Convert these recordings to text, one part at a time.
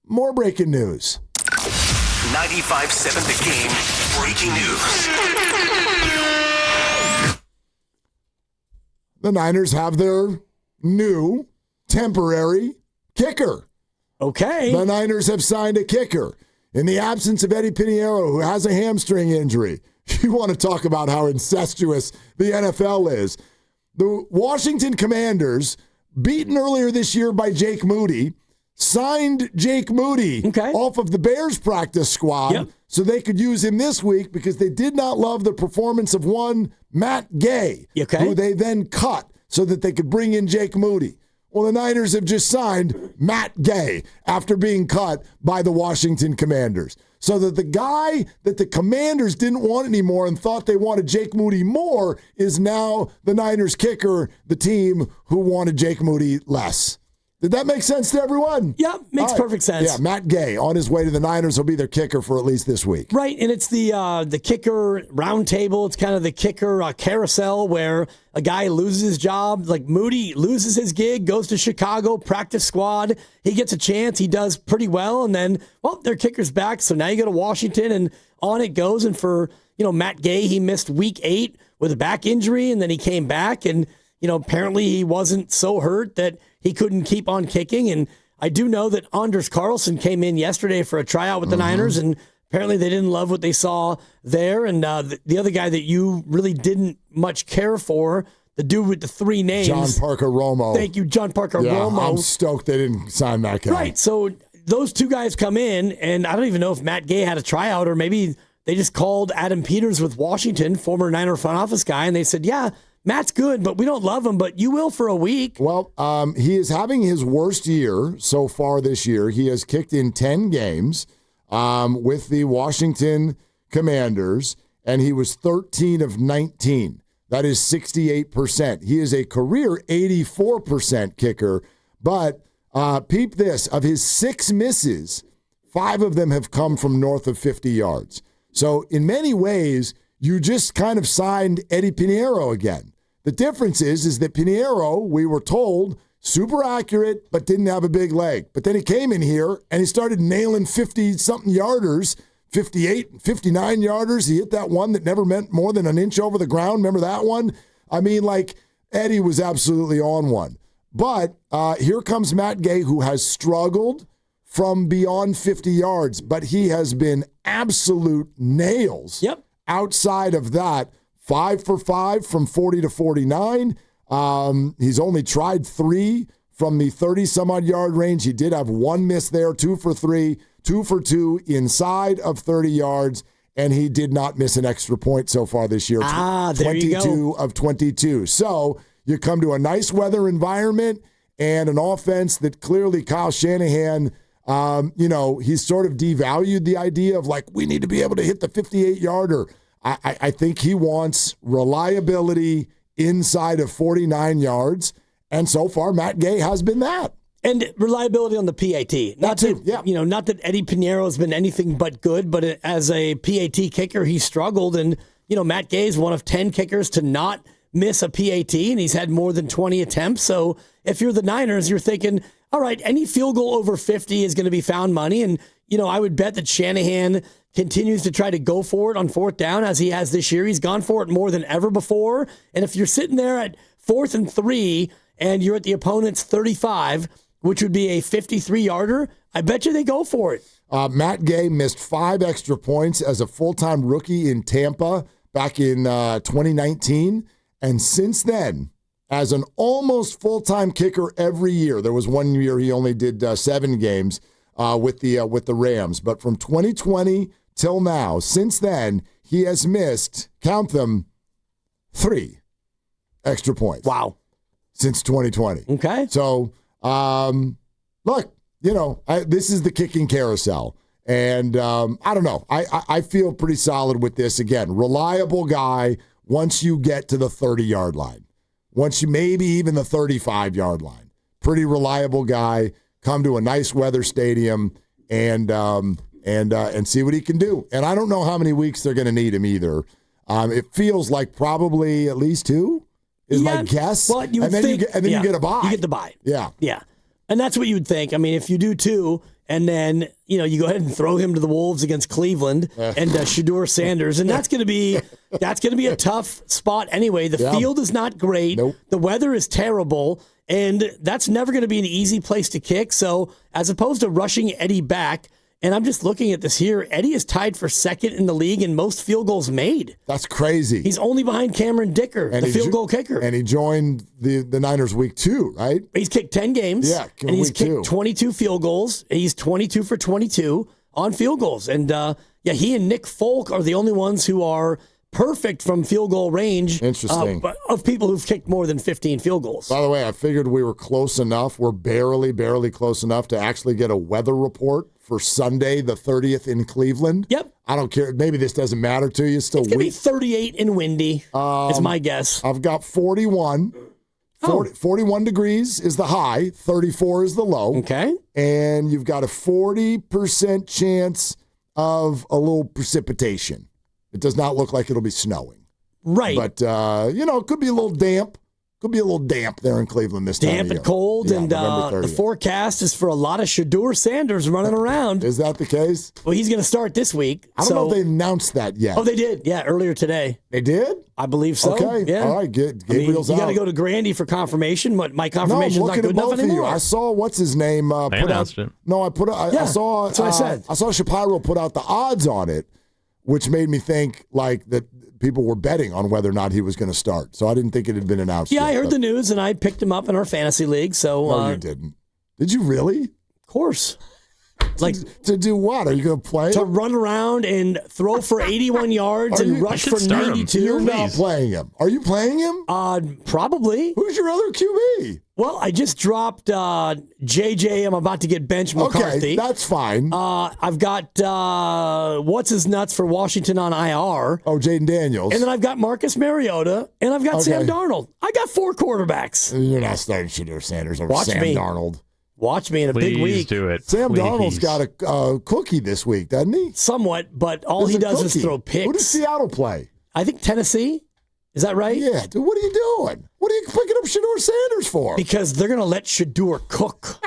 more breaking news. 95.7 The Game breaking news. The Niners have their new temporary kicker. Okay. The Niners have signed a kicker. In the absence of Eddie Pineiro, who has a hamstring injury, you want to talk about how incestuous the NFL is. The Washington Commanders, beaten earlier this year by Jake Moody, signed Jake Moody off of the Bears practice squad so they could use him this week because they did not love the performance of one Matt Gay, who they then cut so that they could bring in Jake Moody. Well, the Niners have just signed Matt Gay after being cut by the Washington Commanders. So that the guy that the Commanders didn't want anymore and thought they wanted Jake Moody more is now the Niners kicker, the team who wanted Jake Moody less. Did that make sense to everyone? Yeah, makes perfect sense. Yeah, Matt Gay on his way to the Niners will be their kicker for at least this week. Right, and it's the kicker roundtable. It's kind of the kicker carousel where a guy loses his job. Like Moody loses his gig, goes to Chicago, practice squad. He gets a chance. He does pretty well, and then, well, their kicker's back. So now you go to Washington, and on it goes. And for, Matt Gay, he missed week 8 with a back injury, and then he came back, and, apparently he wasn't so hurt that he couldn't keep on kicking. And I do know that Anders Carlson came in yesterday for a tryout with the Niners, and apparently they didn't love what they saw there. And the other guy that you really didn't much care for, the dude with the 3 names. John Parker Romo. Thank you, John Parker Romo. I'm stoked they didn't sign that guy. Right, so those two guys come in, and I don't even know if Matt Gay had a tryout or maybe they just called Adam Peters with Washington, former Niner front office guy, and they said, yeah, Matt's good, but we don't love him, but you will for a week. Well, he is having his worst year so far this year. He has kicked in 10 games with the Washington Commanders, and he was 13 of 19. That is 68%. He is a career 84% kicker, but peep this. Of his 6 misses, 5 of them have come from north of 50 yards. So in many ways, you just kind of signed Eddie Pineiro again. The difference is that Pineiro, we were told, super accurate, but didn't have a big leg. But then he came in here and he started nailing 50-something yarders, 58, 59 yarders. He hit that one that never meant more than an inch over the ground. Remember that one? I mean, like, Eddie was absolutely on one. But here comes Matt Gay, who has struggled from beyond 50 yards, but he has been absolute nails. Yep. Outside of that, 5 for 5 from 40 to 49. He's only tried 3 from the 30-some-odd yard range. He did have 1 miss there, 2 for 3, 2 for 2 inside of 30 yards, and he did not miss an extra point so far this year. There you go. 22 of 22. So you come to a nice weather environment and an offense that clearly Kyle Shanahan, he's sort of devalued the idea of, like, we need to be able to hit the 58-yarder. I think he wants reliability inside of 49 yards, and so far Matt Gay has been that. And reliability on the PAT. Not that Eddy Pineiro has been anything but good, but as a PAT kicker, he struggled. And, Matt Gay is one of 10 kickers to not miss a PAT, and he's had more than 20 attempts. So if you're the Niners, you're thinking, all right, any field goal over 50 is going to be found money. And, I would bet that Shanahan continues to try to go for it on 4th down as he has this year. He's gone for it more than ever before. And if you're sitting there at 4th and 3 and you're at the opponent's 35, which would be a 53-yarder, I bet you they go for it. Matt Gay missed 5 extra points as a full-time rookie in Tampa back in 2019. And since then, as an almost full-time kicker every year, there was one year he only did 7 games with the Rams. But from 2020 till now, since then, he has missed, count them, 3 extra points. Wow. Since 2020. Okay. So, look, this is the kicking carousel. And I don't know. I feel pretty solid with this. Again, reliable guy once you get to the 30-yard line. Once you maybe even the 35-yard line. Pretty reliable guy. Come to a nice weather stadium and see what he can do. And I don't know how many weeks they're going to need him either. It feels like probably at least 2 is my guess. Well, you and then you get a bye. You get the bye. Yeah. Yeah. And that's what you would think. I mean, if you do 2 And then, you go ahead and throw him to the Wolves against Cleveland and Shedeur Sanders. And that's going to be a tough spot anyway. The field is not great. Nope. The weather is terrible. And that's never going to be an easy place to kick. So as opposed to rushing Eddie back, and I'm just looking at this here, Eddie is tied for second in the league in most field goals made. That's crazy. He's only behind Cameron Dicker, the field goal kicker. And he joined the Niners week 2, right? He's kicked 10 games. Yeah, and he's week kicked 2. 22 field goals. He's 22 for 22 on field goals. And, he and Nick Folk are the only ones who are perfect from field goal range. Interesting. Of people who've kicked more than 15 field goals. By the way, I figured we were close enough. We're barely close enough to actually get a weather report for Sunday, the 30th in Cleveland. Yep. I don't care. Maybe this doesn't matter to you. Still, it's going to be 38 and windy, is my guess. I've got 41. 41 degrees is the high. 34 is the low. Okay. And you've got a 40% chance of a little precipitation. It does not look like it'll be snowing. Right. But, it could be a little damp. Could be a little damp there in Cleveland this time of year. Damp and cold, and the forecast is for a lot of Shedeur Sanders running around. Is that the case? Well, he's going to start this week. I don't know if they announced that yet. Oh, they did. Yeah, earlier today. They did? I believe so. Okay. Yeah. All right. Gabriel's you out. got to go to Grandy for confirmation. My confirmation's not good enough anymore. I saw what's his name put out. It. No, I saw. That's what I said. I saw Shapiro put out the odds on it, which made me think that people were betting on whether or not he was going to start. So I didn't think it had been announced yet. I heard the news, and I picked him up in our fantasy league. So no, you didn't. Did you really? Of course. To do what? Are you going to play? To run around and throw for 81 yards and rush for 92. You're not playing him. Are you playing him? Probably. Who's your other QB? Well, I just dropped JJ. I'm about to get bench McCarthy. Okay, that's fine. I've got what's his nuts for Washington on IR. Oh, Jaden Daniels. And then I've got Marcus Mariota, and I've got Sam Darnold. I got 4 quarterbacks. You're not starting Shedeur Sanders over Sam Darnold. Watch me in a big week. Do it. Sam Darnold's got a cookie this week, doesn't he? Somewhat, but all he does is throw picks. Who does Seattle play? I think Tennessee. Is that right? Yeah. Dude, what are you doing? What are you picking up Shedeur Sanders for? Because they're going to let Shedeur cook.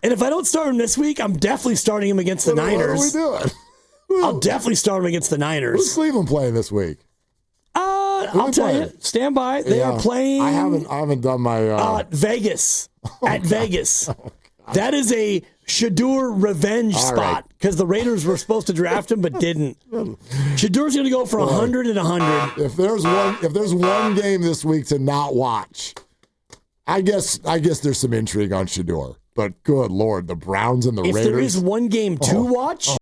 And if I don't start him this week, I'm definitely starting him against the Niners. What are we doing? I'll definitely start him against the Niners. Who's Cleveland playing this week? I'll tell you. Stand by. They are playing. I haven't done my Vegas at Vegas. That is a Shedeur revenge spot because the Raiders were supposed to draft him but didn't. Shadeur's going to go for 100 and 100. If there's one game this week to not watch, I guess there's some intrigue on Shedeur. But good Lord, the Browns and the Raiders. If there is one game to watch,